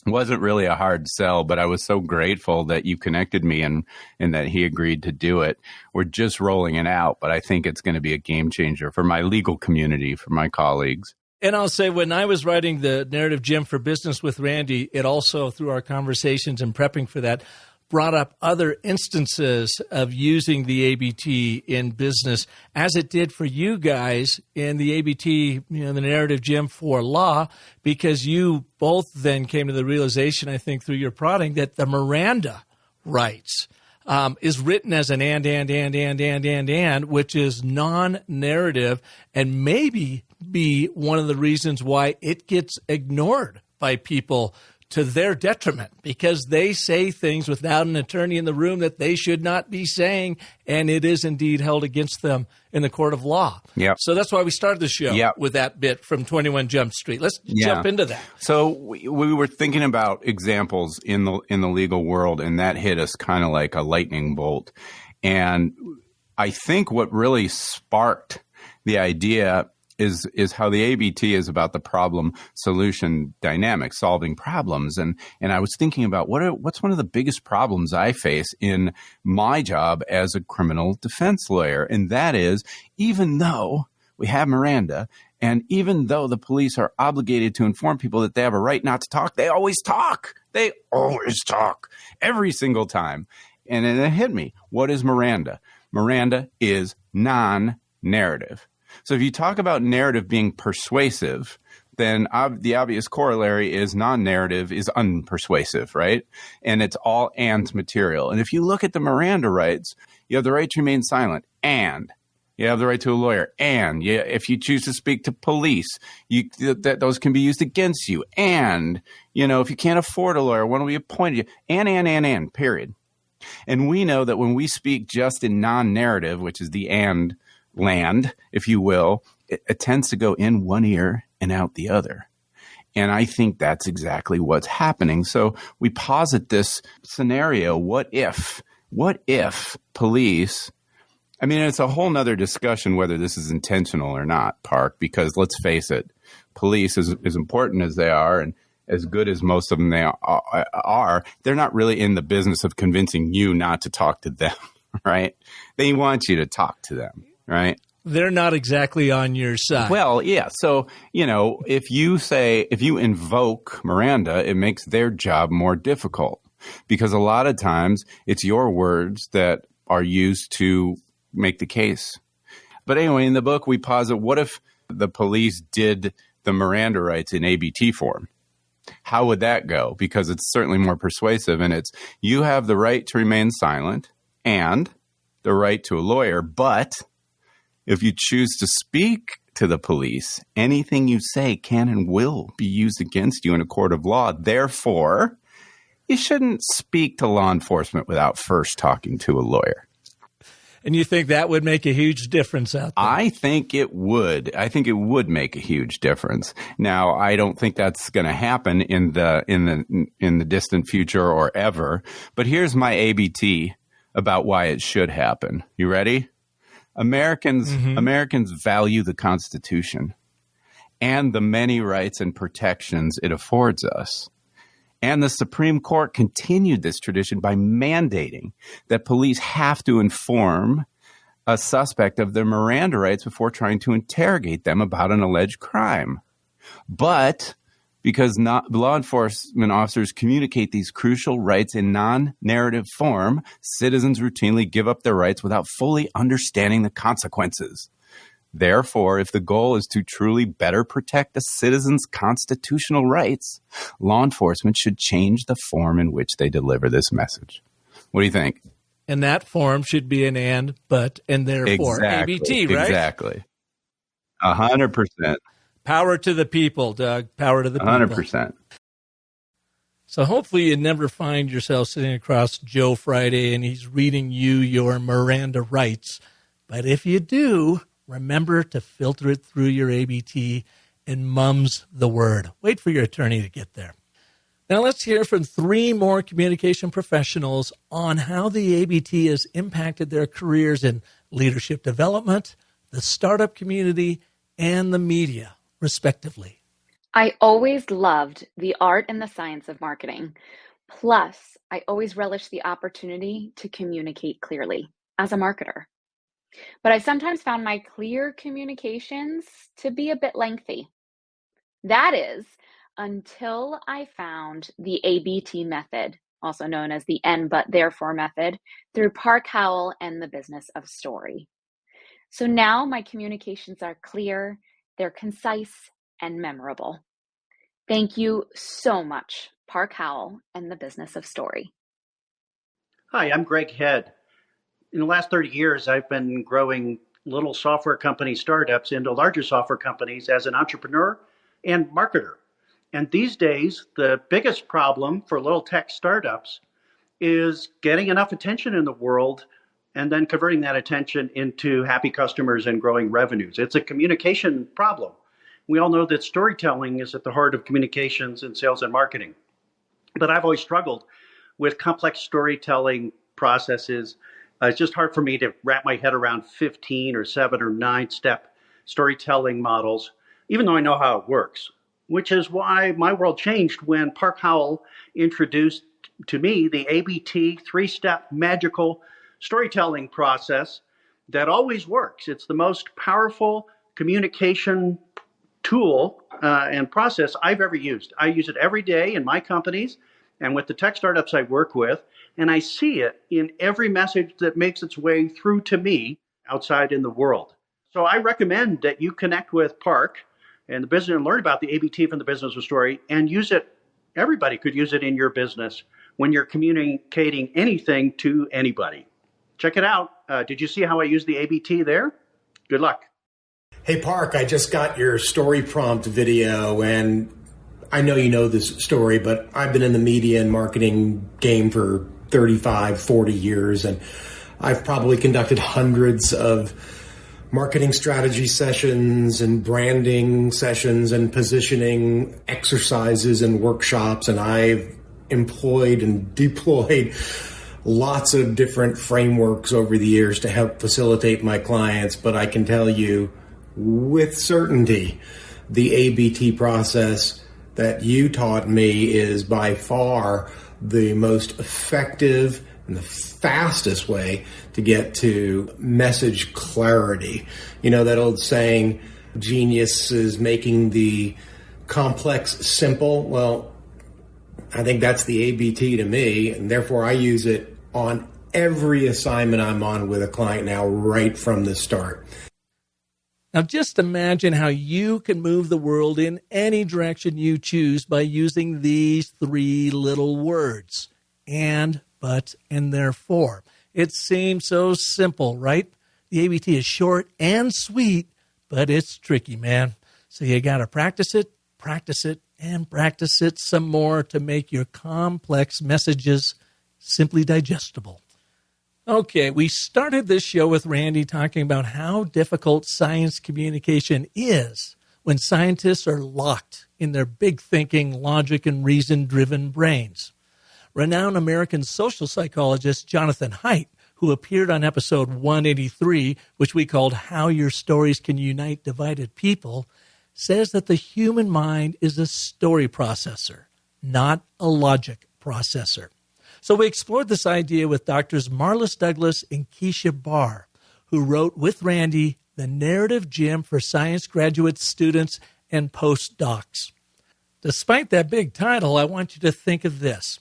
it wasn't really a hard sell, but I was so grateful that you connected me and that he agreed to do it. We're just rolling it out, but I think it's going to be a game changer for my legal community, for my colleagues. And I'll say, when I was writing the narrative Jim for business with Randy, it also, through our conversations and prepping for that, brought up other instances of using the ABT in business, as it did for you guys in the ABT, the narrative Jim for law, because you both then came to the realization, I think, through your prodding, that the Miranda rights is written as an and, which is non-narrative, and maybe be one of the reasons why it gets ignored by people to their detriment, because they say things without an attorney in the room that they should not be saying, and it is indeed held against them in the court of law. Yep. So that's why we started the show with that bit from 21 Jump Street. Let's jump into that. So we were thinking about examples in the legal world, and that hit us kind of like a lightning bolt. And I think what really sparked the idea is how the ABT is about the problem solution dynamic, solving problems. And I was thinking about what's one of the biggest problems I face in my job as a criminal defense lawyer. And that is, even though we have Miranda, and even though the police are obligated to inform people that they have a right not to talk, they always talk. They always talk every single time. And then it hit me. What is Miranda? Miranda is non-narrative. So if you talk about narrative being persuasive, then the obvious corollary is non-narrative is unpersuasive, right? And it's all and material. And if you look at the Miranda rights, you have the right to remain silent, and you have the right to a lawyer, and if you choose to speak to police, those can be used against you. And, if you can't afford a lawyer, one will be appointed you. And, period. And we know that when we speak just in non-narrative, which is the and land, if you will, it tends to go in one ear and out the other. And I think that's exactly what's happening. So we posit this scenario. What if police, it's a whole nother discussion whether this is intentional or not, Park, because let's face it, police, as important as they are and as good as most of them they are, they're not really in the business of convincing you not to talk to them, right? They want you to talk to them. Right. They're not exactly on your side. Well, yeah. So, if you invoke Miranda, it makes their job more difficult, because a lot of times it's your words that are used to make the case. But anyway, in the book, we posit, what if the police did the Miranda rights in ABT form? How would that go? Because it's certainly more persuasive, and it's, you have the right to remain silent and the right to a lawyer, but if you choose to speak to the police, anything you say can and will be used against you in a court of law. Therefore, you shouldn't speak to law enforcement without first talking to a lawyer. And you think that would make a huge difference out there? I think it would. I think it would make a huge difference. Now, I don't think that's going to happen in the distant future or ever. But here's my ABT about why it should happen. You ready? Americans value the Constitution and the many rights and protections it affords us. And the Supreme Court continued this tradition by mandating that police have to inform a suspect of their Miranda rights before trying to interrogate them about an alleged crime. But because law enforcement officers communicate these crucial rights in non-narrative form, citizens routinely give up their rights without fully understanding the consequences. Therefore, if the goal is to truly better protect a citizen's constitutional rights, law enforcement should change the form in which they deliver this message. What do you think? And that form should be an and, but, and therefore. Exactly, ABT, right? Exactly. 100%. Power to the people, Doug. Power to the people. 100%. So hopefully you never find yourself sitting across Joe Friday and he's reading you your Miranda rights. But if you do, remember to filter it through your ABT and mum's the word. Wait for your attorney to get there. Now let's hear from 3 more communication professionals on how the ABT has impacted their careers in leadership development, the startup community, and the media, respectively. I always loved the art and the science of marketing. Plus, I always relished the opportunity to communicate clearly as a marketer. But I sometimes found my clear communications to be a bit lengthy. That is, until I found the ABT method, also known as the and but therefore method, through Park Howell and the Business of Story. So now my communications are clear, they're concise, and memorable. Thank you so much, Park Howell and the Business of Story. Hi, I'm Greg Head. In the last 30 years, I've been growing little software company startups into larger software companies as an entrepreneur and marketer. And these days, the biggest problem for little tech startups is getting enough attention in the world and then converting that attention into happy customers and growing revenues. It's a communication problem. We all know that storytelling is at the heart of communications and sales and marketing. But I've always struggled with complex storytelling processes. It's just hard for me to wrap my head around 15 or 7 or 9 step storytelling models, even though I know how it works, which is why my world changed when Park Howell introduced to me the ABT 3-step magical storytelling process that always works. It's the most powerful communication tool and process I've ever used. I use it every day in my companies and with the tech startups I work with, and I see it in every message that makes its way through to me outside in the world. So I recommend that you connect with Park and the business and learn about the ABT from the Business of Story and use it. Everybody could use it in your business when you're communicating anything to anybody. Check it out. Did you see how I use the ABT there? Good luck. Hey, Park, I just got your story prompt video, and I know you know this story, but I've been in the media and marketing game for 35, 40 years, and I've probably conducted hundreds of marketing strategy sessions and branding sessions and positioning exercises and workshops, and I've employed and deployed lots of different frameworks over the years to help facilitate my clients, but I can tell you with certainty, the ABT process that you taught me is by far the most effective and the fastest way to get to message clarity. You know, that old saying, genius is making the complex simple. Well, I think that's the ABT to me, and therefore I use it on every assignment I'm on with a client now, right from the start. Now, just imagine how you can move the world in any direction you choose by using these 3 little words, and, but, and therefore. It seems so simple, right? The ABT is short and sweet, but it's tricky, man. So you got to practice it, and practice it some more to make your complex messages simply digestible. Okay, we started this show with Randy talking about how difficult science communication is when scientists are locked in their big thinking, logic, and reason-driven brains. Renowned American social psychologist Jonathan Haidt, who appeared on episode 183, which we called How Your Stories Can Unite Divided People, says that the human mind is a story processor, not a logic processor. So we explored this idea with Drs. Marlis Douglas and Keisha Barr, who wrote with Randy the Narrative Gym for Science Graduate Students and Postdocs. Despite that big title, I want you to think of this.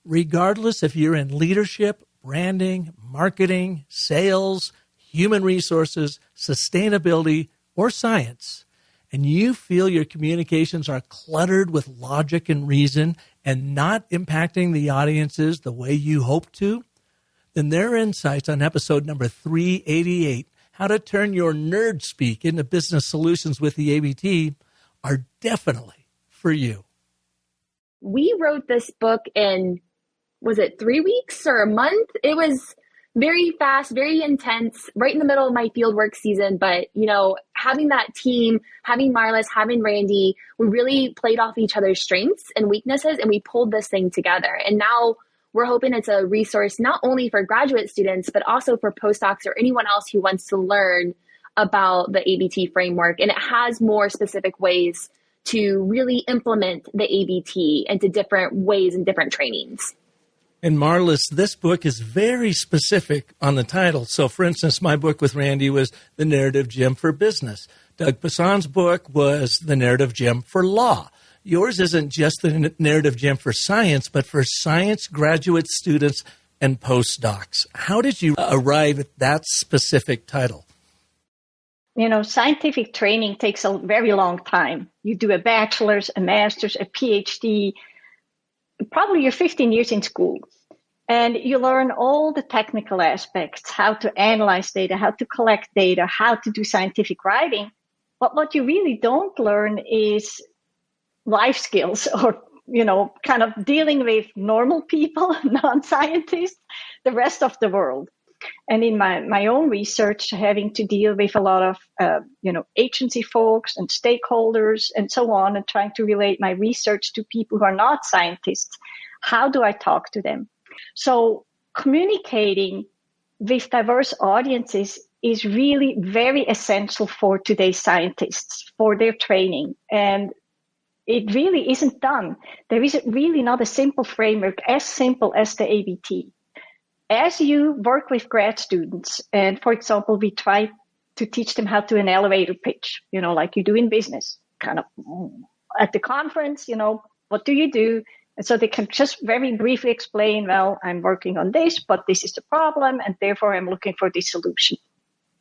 Regardless if you're in leadership, branding, marketing, sales, human resources, sustainability, or science, and you feel your communications are cluttered with logic and reason and not impacting the audiences the way you hope to, then their insights on episode number 388, How to Turn Your Nerd Speak into Business Solutions with the ABT, are definitely for you. We wrote this book in, was it 3 weeks or a month? It was very fast, very intense, right in the middle of my field work season. But, having that team, having Marlis, having Randy, we really played off each other's strengths and weaknesses, and we pulled this thing together. And now we're hoping it's a resource not only for graduate students, but also for postdocs or anyone else who wants to learn about the ABT framework. And it has more specific ways to really implement the ABT into different ways and different trainings. And Marlis, this book is very specific on the title. So, for instance, my book with Randy was The Narrative Gem for Business. Doug Poisson's book was The Narrative Gem for Law. Yours isn't just the narrative gem for science, but for science graduate students and postdocs. How did you arrive at that specific title? Scientific training takes a very long time. You do a bachelor's, a master's, a PhD. Probably you're 15 years in school. And you learn all the technical aspects, how to analyze data, how to collect data, how to do scientific writing. But what you really don't learn is life skills or, kind of dealing with normal people, non-scientists, the rest of the world. And in my own research, having to deal with a lot of, agency folks and stakeholders and so on, and trying to relate my research to people who are not scientists, how do I talk to them? So communicating with diverse audiences is really very essential for today's scientists, for their training. And it really isn't done. There is really not a simple framework as simple as the ABT. As you work with grad students, and for example, we try to teach them how to an elevator pitch, like you do in business, kind of at the conference, what do you do? And so they can just very briefly explain, well, I'm working on this, but this is the problem, and therefore I'm looking for this solution.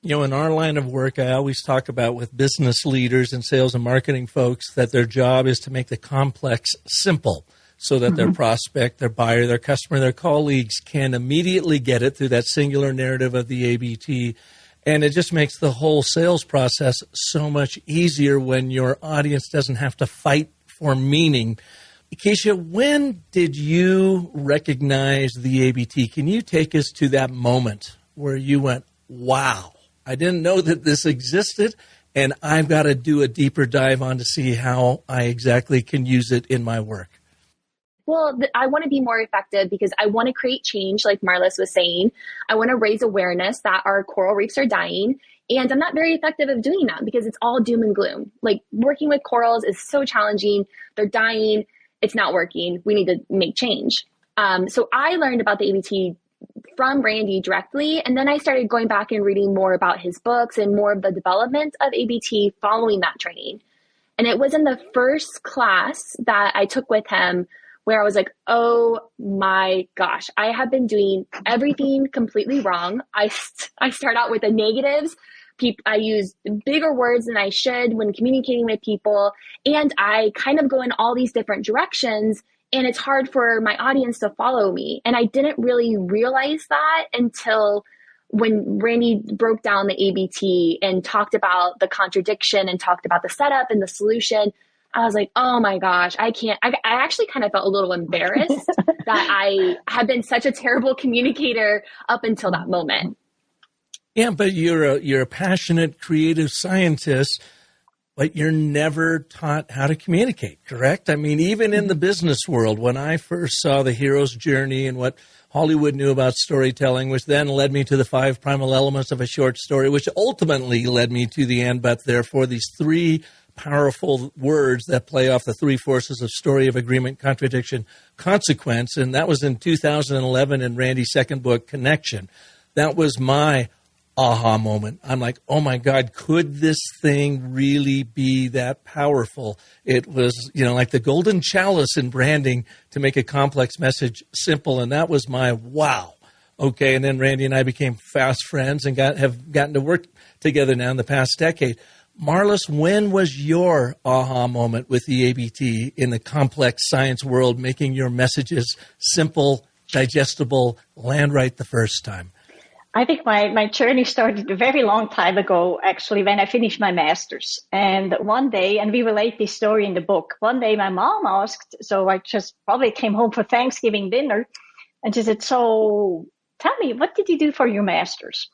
In our line of work, I always talk about with business leaders and sales and marketing folks that their job is to make the complex simple so that their prospect, their buyer, their customer, their colleagues can immediately get it through that singular narrative of the ABT. And it just makes the whole sales process so much easier when your audience doesn't have to fight for meaning. Keisha, when did you recognize the ABT? Can you take us to that moment where you went, wow, I didn't know that this existed, and I've got to do a deeper dive on to see how I exactly can use it in my work? Well, I want to be more effective because I want to create change, like Marlis was saying. I want to raise awareness that our coral reefs are dying. And I'm not very effective at doing that because it's all doom and gloom. Like working with corals is so challenging. They're dying. It's not working. We need to make change. So I learned about the ABT from Randy directly. And then I started going back and reading more about his books and more of the development of ABT following that training. And it was in the first class that I took with him where I was like, oh my gosh, I have been doing everything completely wrong. I start out with the negatives. I use bigger words than I should when communicating with people. And I kind of go in all these different directions. And it's hard for my audience to follow me. And I didn't really realize that until when Randy broke down the ABT and talked about the contradiction and talked about the setup and the solution. I was like, oh my gosh, I actually kind of felt a little embarrassed that I had been such a terrible communicator up until that moment. Yeah, but you're a passionate, creative scientist, but you're never taught how to communicate, correct? I mean, even in the business world, when I first saw the hero's journey and what Hollywood knew about storytelling, which then led me to the 5 primal elements of a short story, which ultimately led me to the and, but, therefore, these 3 powerful words that play off the 3 forces of story, of agreement, contradiction, consequence. And that was in 2011 in Randy's second book, Connection. That was my aha moment. I'm like, oh my God, could this thing really be that powerful? It was, like the golden chalice in branding to make a complex message simple. And that was my wow. Okay. And then Randy and I became fast friends and have gotten to work together now in the past decade. Marlis, when was your aha moment with the ABT in the complex science world, making your messages simple, digestible, land right the first time? I think my journey started a very long time ago, actually, when I finished my master's. And one day, and we relate this story in the book, one day my mom asked, so I just probably came home for Thanksgiving dinner, and she said, so tell me, what did you do for your master's?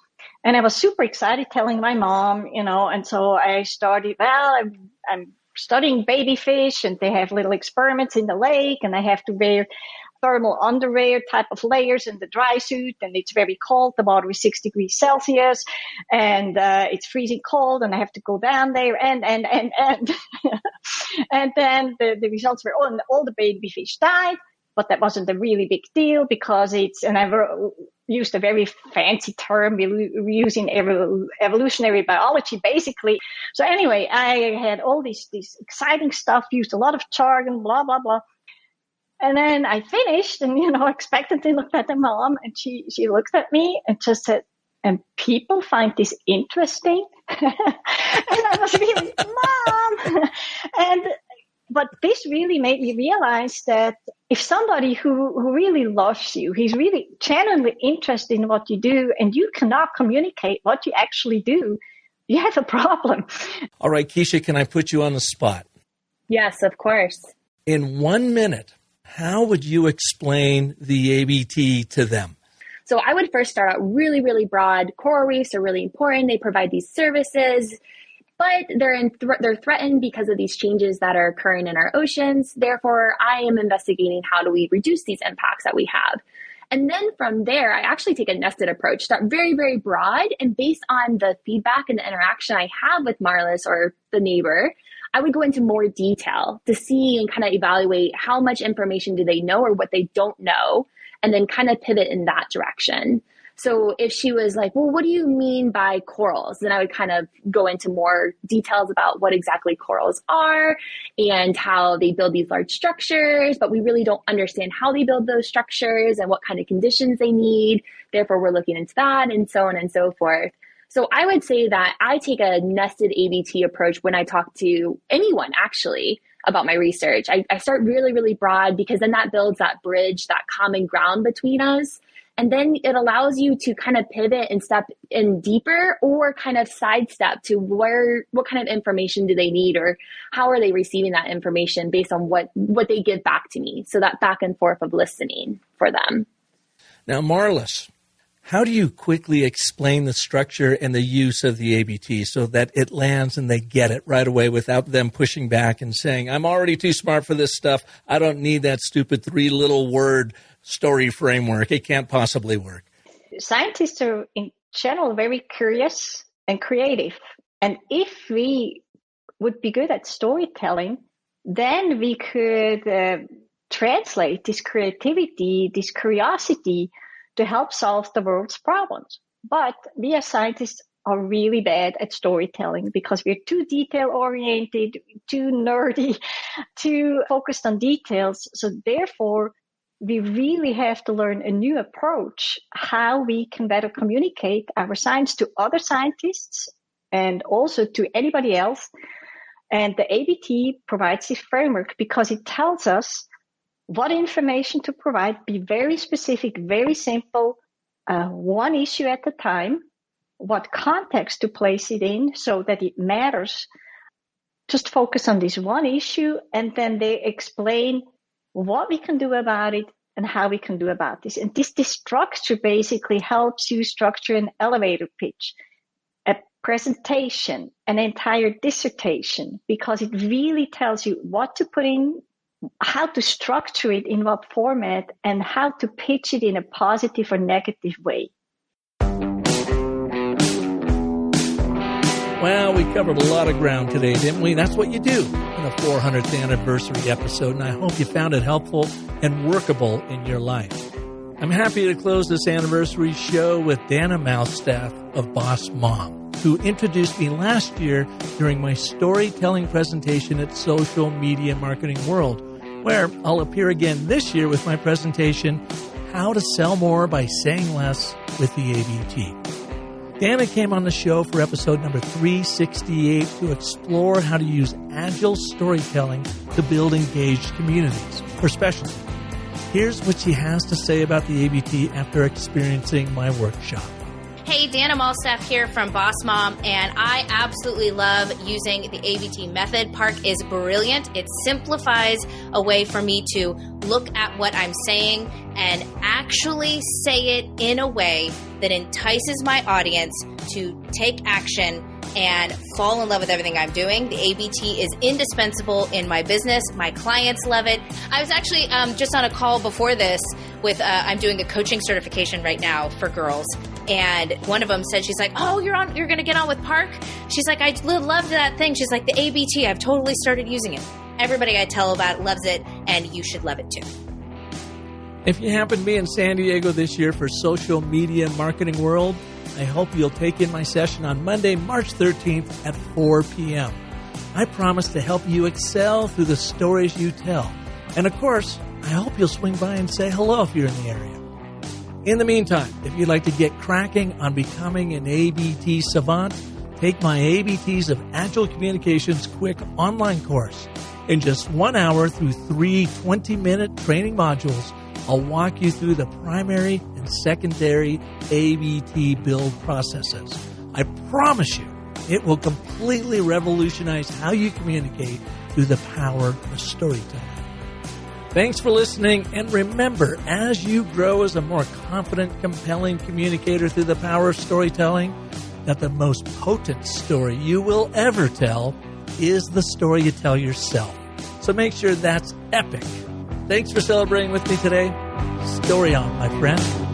And I was super excited telling my mom, and so I started, I'm studying baby fish, and they have little experiments in the lake, and I have to wear thermal underwear type of layers in the dry suit, and it's very cold. The water is 6 degrees Celsius, and it's freezing cold, and I have to go down there, and and then the results were, all the baby fish died, but that wasn't a really big deal because and I used a very fancy term. We're using evolutionary biology, basically. So anyway, I had all this exciting stuff, used a lot of jargon, blah, blah, blah. And then I finished and, expectantly looked at the mom, and she looked at me and just said, and people find this interesting? And I was really, Mom! But this really made me realize that if somebody who really loves you, he's really genuinely interested in what you do, and you cannot communicate what you actually do, you have a problem. All right, Keisha, can I put you on the spot? Yes, of course. In 1 minute, how would you explain the ABT to them? So I would first start out really, really broad. Coral reefs are really important. They provide these services, but they're threatened because of these changes that are occurring in our oceans. Therefore, I am investigating how do we reduce these impacts that we have. And then from there, I actually take a nested approach, start very, very broad. And based on the feedback and the interaction I have with Marlis or the neighbor, I would go into more detail to see and kind of evaluate how much information do they know or what they don't know, and then kind of pivot in that direction. So if she was like, well, what do you mean by corals? Then I would kind of go into more details about what exactly corals are and how they build these large structures, but we really don't understand how they build those structures and what kind of conditions they need. Therefore, we're looking into that, and so on and so forth. So I would say that I take a nested ABT approach when I talk to anyone, actually, about my research. I start really, really broad, because then that builds that bridge, that common ground between us. And then it allows you to kind of pivot and step in deeper, or kind of sidestep to what kind of information do they need, or how are they receiving that information based on what they give back to me. So that back and forth of listening for them. Now, Marlis, how do you quickly explain the structure and the use of the ABT so that it lands and they get it right away without them pushing back and saying, I'm already too smart for this stuff. I don't need that stupid 3 little word story framework. It can't possibly work. Scientists are in general very curious and creative. And if we would be good at storytelling, then we could translate this creativity, this curiosity, to help solve the world's problems. But we as scientists are really bad at storytelling because we're too detail-oriented, too nerdy, too focused on details. So therefore, we really have to learn a new approach, how we can better communicate our science to other scientists and also to anybody else. And the ABT provides this framework because it tells us what information to provide, be very specific, very simple, one issue at a time, what context to place it in so that it matters. Just focus on this one issue, and then they explain what we can do about it and how we can do about this. And this structure basically helps you structure an elevator pitch, a presentation, an entire dissertation, because it really tells you what to put in, how to structure it, in what format, and how to pitch it in a positive or negative way. Well, we covered a lot of ground today, didn't we? That's what you do in a 400th anniversary episode, and I hope you found it helpful and workable in your life. I'm happy to close this anniversary show with Dana Mouthstaff of Boss Mom, who introduced me last year during my storytelling presentation at Social Media Marketing World, where I'll appear again this year with my presentation, How to Sell More by Saying Less with the ABT. Dana came on the show for episode number 368 to explore how to use agile storytelling to build engaged communities for specialty. Here's what she has to say about the ABT after experiencing my workshop. Hey, Dana Malstaff here from Boss Mom, and I absolutely love using the ABT method. Park is brilliant. It simplifies a way for me to look at what I'm saying and actually say it in a way that entices my audience to take action and fall in love with everything I'm doing. The ABT is indispensable in my business. My clients love it. I was actually just on a call before this with, I'm doing a coaching certification right now for girls. And one of them said, she's like, oh, you're going to get on with Park? She's like, I loved that thing. She's like, the ABT, I've totally started using it. Everybody I tell about it loves it, and you should love it too. If you happen to be in San Diego this year for Social Media Marketing World, I hope you'll take in my session on Monday, March 13th at 4 p.m. I promise to help you excel through the stories you tell. And of course, I hope you'll swing by and say hello if you're in the area. In the meantime, if you'd like to get cracking on becoming an ABT savant, take my ABTs of Agile Communications quick online course. In just 1 hour through 3 20-minute training modules, I'll walk you through the primary and secondary ABT build processes. I promise you, it will completely revolutionize how you communicate through the power of storytelling. Thanks for listening, and remember, as you grow as a more confident, compelling communicator through the power of storytelling, that the most potent story you will ever tell is the story you tell yourself. So make sure that's epic. Thanks for celebrating with me today. Story on, my friend.